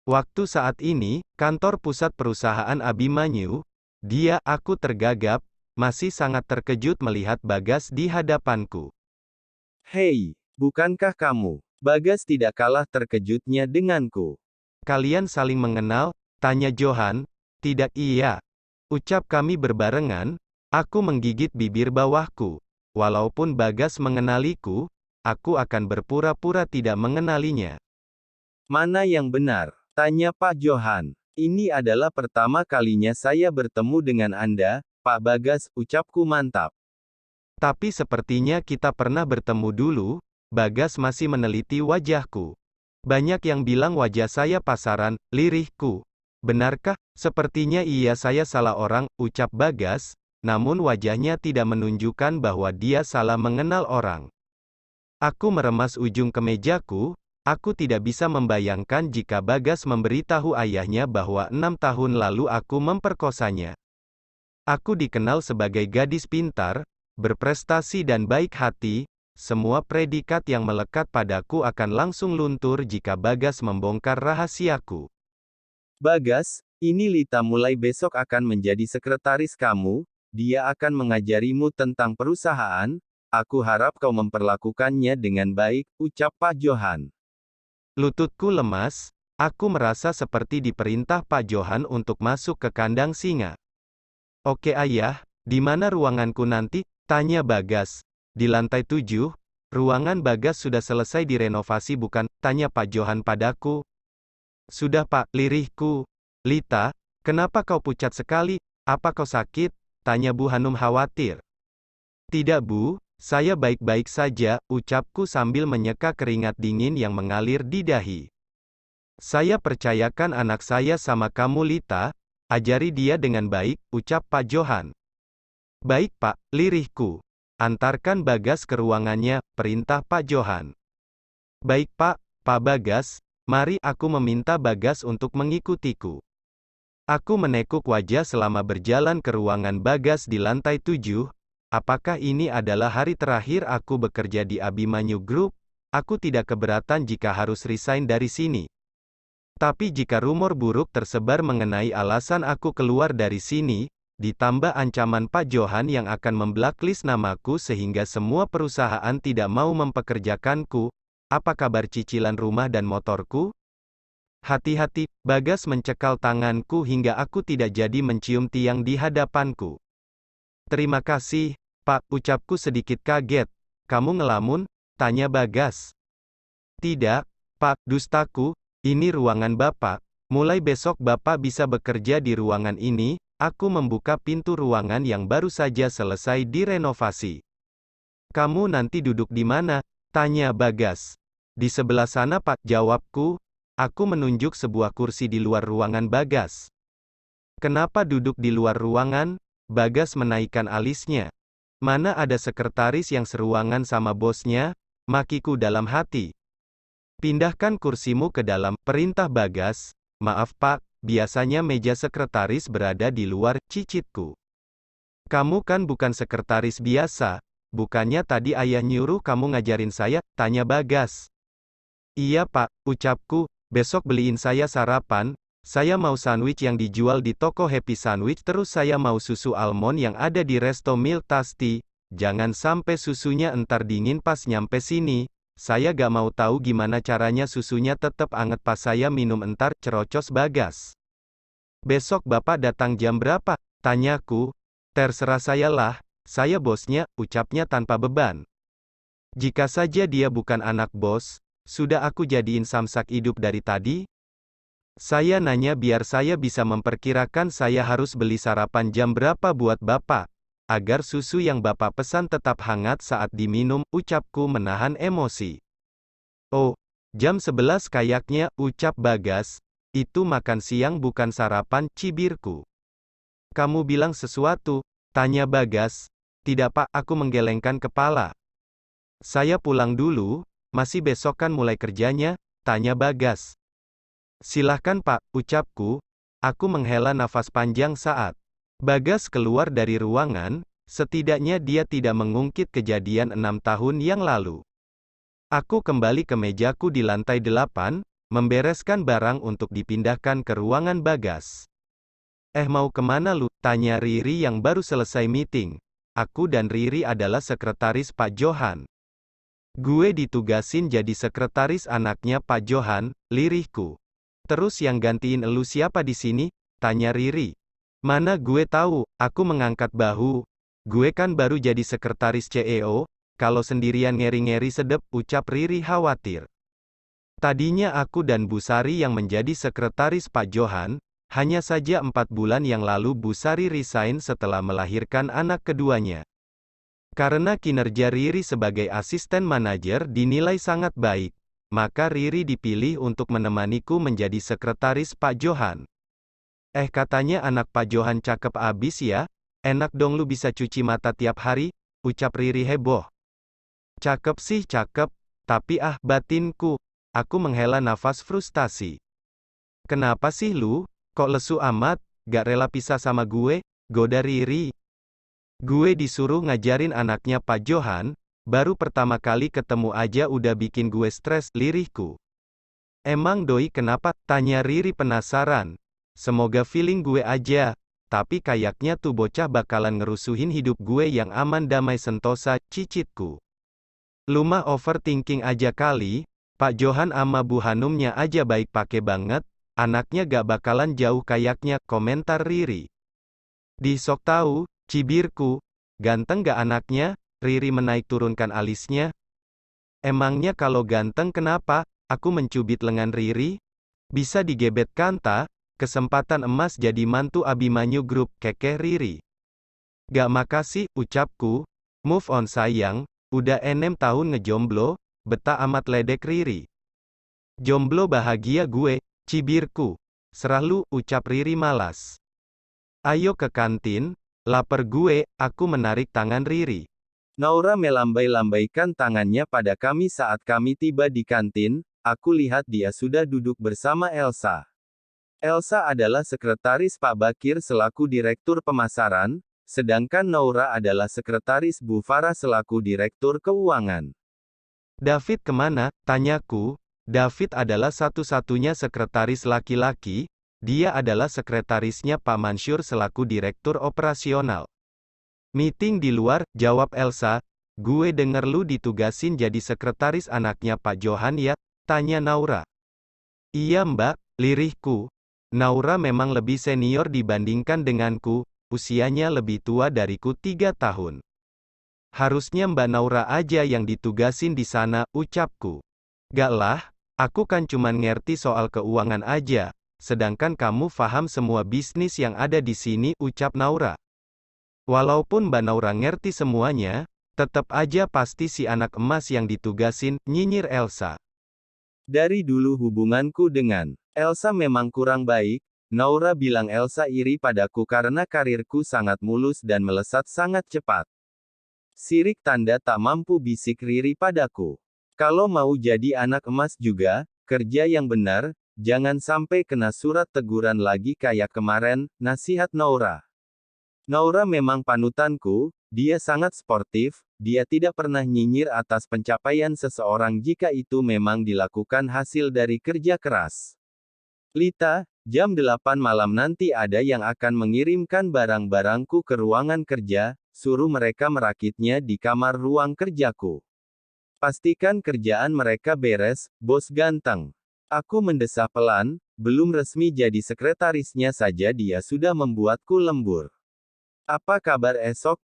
Waktu saat ini, kantor pusat perusahaan Abimanyu, aku tergagap, masih sangat terkejut melihat Bagas di hadapanku. Hei, bukankah kamu? Bagas tidak kalah terkejutnya denganku. Kalian saling mengenal? Tanya Johan. Tidak iya. Ucap kami berbarengan, aku menggigit bibir bawahku. Walaupun Bagas mengenaliku, aku akan berpura-pura tidak mengenalinya. Mana yang benar? Tanya Pak Johan. Ini adalah pertama kalinya saya bertemu dengan Anda, Pak Bagas, ucapku mantap. Tapi sepertinya kita pernah bertemu dulu. Bagas masih meneliti wajahku. Banyak yang bilang wajah saya pasaran, lirihku. Benarkah? Sepertinya iya saya salah orang, ucap Bagas, namun wajahnya tidak menunjukkan bahwa dia salah mengenal orang. Aku meremas ujung kemejaku, aku tidak bisa membayangkan jika Bagas memberitahu ayahnya bahwa 6 tahun lalu aku memperkosanya. Aku dikenal sebagai gadis pintar, berprestasi dan baik hati, semua predikat yang melekat padaku akan langsung luntur jika Bagas membongkar rahasiaku. Bagas, ini Lita mulai besok akan menjadi sekretaris kamu, dia akan mengajarimu tentang perusahaan, aku harap kau memperlakukannya dengan baik, ucap Pak Johan. Lututku lemas, aku merasa seperti diperintah Pak Johan untuk masuk ke kandang singa. Oke ayah, di mana ruanganku nanti? Tanya Bagas. Di lantai 7, ruangan Bagas sudah selesai direnovasi bukan? Tanya Pak Johan padaku. Sudah Pak, lirihku. Lita, kenapa kau pucat sekali? Apa kau sakit? Tanya Bu Hanum khawatir. Tidak Bu, saya baik-baik saja, ucapku sambil menyeka keringat dingin yang mengalir di dahi. Saya percayakan anak saya sama kamu Lita, ajari dia dengan baik, ucap Pak Johan. Baik Pak, lirihku. Antarkan Bagas ke ruangannya, perintah Pak Johan. Baik Pak, Pak Bagas, mari aku meminta Bagas untuk mengikutiku. Aku menekuk wajah selama berjalan ke ruangan Bagas di lantai 7. Apakah ini adalah hari terakhir aku bekerja di Abimanyu Group? Aku tidak keberatan jika harus resign dari sini. Tapi jika rumor buruk tersebar mengenai alasan aku keluar dari sini, ditambah ancaman Pak Johan yang akan memblacklist namaku sehingga semua perusahaan tidak mau mempekerjakanku, apa kabar cicilan rumah dan motorku? Hati-hati, Bagas mencekal tanganku hingga aku tidak jadi mencium tiang di hadapanku. Terima kasih, Pak, ucapku sedikit kaget. Kamu ngelamun? Tanya Bagas. Tidak, Pak, dustaku, ini ruangan Bapak. Mulai besok Bapak bisa bekerja di ruangan ini. Aku membuka pintu ruangan yang baru saja selesai direnovasi. Kamu nanti duduk di mana? Tanya Bagas. Di sebelah sana Pak, jawabku. Aku menunjuk sebuah kursi di luar ruangan Bagas. Kenapa duduk di luar ruangan? Bagas menaikkan alisnya. Mana ada sekretaris yang seruangan sama bosnya? Makiku dalam hati. Pindahkan kursimu ke dalam, perintah Bagas. Maaf Pak, biasanya meja sekretaris berada di luar, cicitku. Kamu kan bukan sekretaris biasa, bukannya tadi ayah nyuruh kamu ngajarin saya? Tanya Bagas. Iya Pak, ucapku. Besok beliin saya sarapan, saya mau sandwich yang dijual di toko Happy Sandwich terus saya mau susu almond yang ada di resto Milk Tasty, jangan sampai susunya entar dingin pas nyampe sini, saya gak mau tahu gimana caranya susunya tetap anget pas saya minum entar, cerocos Bagas. Besok Bapak datang jam berapa? Tanyaku. Terserah saya lah, saya bosnya, ucapnya tanpa beban. Jika saja dia bukan anak bos, sudah aku jadiin samsak hidup dari tadi? Saya nanya biar saya bisa memperkirakan saya harus beli sarapan jam berapa buat Bapak, agar susu yang Bapak pesan tetap hangat saat diminum, ucapku menahan emosi. Oh, jam 11 kayaknya, ucap Bagas, itu makan siang bukan sarapan, cibirku. Kamu bilang sesuatu? Tanya Bagas. Tidak Pak, aku menggelengkan kepala. Saya pulang dulu. Masih besok kan mulai kerjanya? Tanya Bagas. Silahkan Pak, ucapku. Aku menghela nafas panjang saat Bagas keluar dari ruangan, setidaknya dia tidak mengungkit kejadian 6 tahun yang lalu. Aku kembali ke mejaku di lantai 8, membereskan barang untuk dipindahkan ke ruangan Bagas. Mau kemana lu? Tanya Riri yang baru selesai meeting. Aku dan Riri adalah sekretaris Pak Johan. Gue ditugasin jadi sekretaris anaknya Pak Johan, lirihku. Terus yang gantiin elu siapa di sini? Tanya Riri. Mana gue tahu, aku mengangkat bahu. Gue kan baru jadi sekretaris CEO, kalau sendirian ngeri-ngeri sedep, ucap Riri khawatir. Tadinya aku dan Bu Sari yang menjadi sekretaris Pak Johan, hanya saja 4 bulan yang lalu Bu Sari resign setelah melahirkan anak keduanya. Karena kinerja Riri sebagai asisten manajer dinilai sangat baik, maka Riri dipilih untuk menemaniku menjadi sekretaris Pak Johan. Katanya anak Pak Johan cakep abis ya? Enak dong lu bisa cuci mata tiap hari, ucap Riri heboh. Cakep sih cakep, tapi batinku. Aku menghela nafas frustasi. Kenapa sih lu, kok lesu amat, gak rela pisah sama gue? Goda Riri. Gue disuruh ngajarin anaknya Pak Johan, baru pertama kali ketemu aja udah bikin gue stres, lirihku. Emang doi kenapa? Tanya Riri penasaran. Semoga feeling gue aja, tapi kayaknya tuh bocah bakalan ngerusuhin hidup gue yang aman damai sentosa, cicitku. Lu mah overthinking aja kali, Pak Johan ama Bu Hanumnya aja baik pake banget, anaknya gak bakalan jauh kayaknya, komentar Riri. Di sok tahu, cibirku, ganteng gak anaknya? Riri menaik turunkan alisnya. Emangnya kalau ganteng kenapa? Aku mencubit lengan Riri. Bisa digebet kanta, kesempatan emas jadi mantu Abimanyu Group, kekeh Riri. Gak makasih, ucapku. Move on sayang, udah 6 tahun ngejomblo, betah amat ledek Riri. Jomblo bahagia gue, cibirku. Serah lu, ucap Riri malas. Ayo ke kantin, lapar gue, aku menarik tangan Riri. Naura melambai-lambaikan tangannya pada kami saat kami tiba di kantin, aku lihat dia sudah duduk bersama Elsa. Elsa adalah sekretaris Pak Bakir selaku Direktur Pemasaran, sedangkan Naura adalah sekretaris Bu Farah selaku Direktur Keuangan. David kemana? Tanyaku. David adalah satu-satunya sekretaris laki-laki, dia adalah sekretarisnya Pak Mansyur selaku Direktur Operasional. Meeting di luar, jawab Elsa. Gue denger lu ditugasin jadi sekretaris anaknya Pak Johan ya? Tanya Naura. Iya mbak, lirihku. Naura memang lebih senior dibandingkan denganku, usianya lebih tua dariku 3 tahun. Harusnya Mbak Naura aja yang ditugasin di sana, ucapku. Gak lah, aku kan cuman ngerti soal keuangan aja, sedangkan kamu paham semua bisnis yang ada di sini, ucap Naura. Walaupun Mbak Naura ngerti semuanya, tetap aja pasti si anak emas yang ditugasin, nyinyir Elsa. Dari dulu hubunganku dengan Elsa memang kurang baik, Naura bilang Elsa iri padaku karena karirku sangat mulus dan melesat sangat cepat. Sirik tanda tak mampu bisik Riri padaku. Kalau mau jadi anak emas juga, kerja yang benar, jangan sampai kena surat teguran lagi kayak kemarin, nasihat Naura. Naura memang panutanku, dia sangat sportif, dia tidak pernah nyinyir atas pencapaian seseorang jika itu memang dilakukan hasil dari kerja keras. Lita, jam 8 malam nanti ada yang akan mengirimkan barang-barangku ke ruangan kerja, suruh mereka merakitnya di kamar ruang kerjaku. Pastikan kerjaan mereka beres, bos ganteng. Aku mendesah pelan, belum resmi jadi sekretarisnya saja dia sudah membuatku lembur. Apa kabar esok?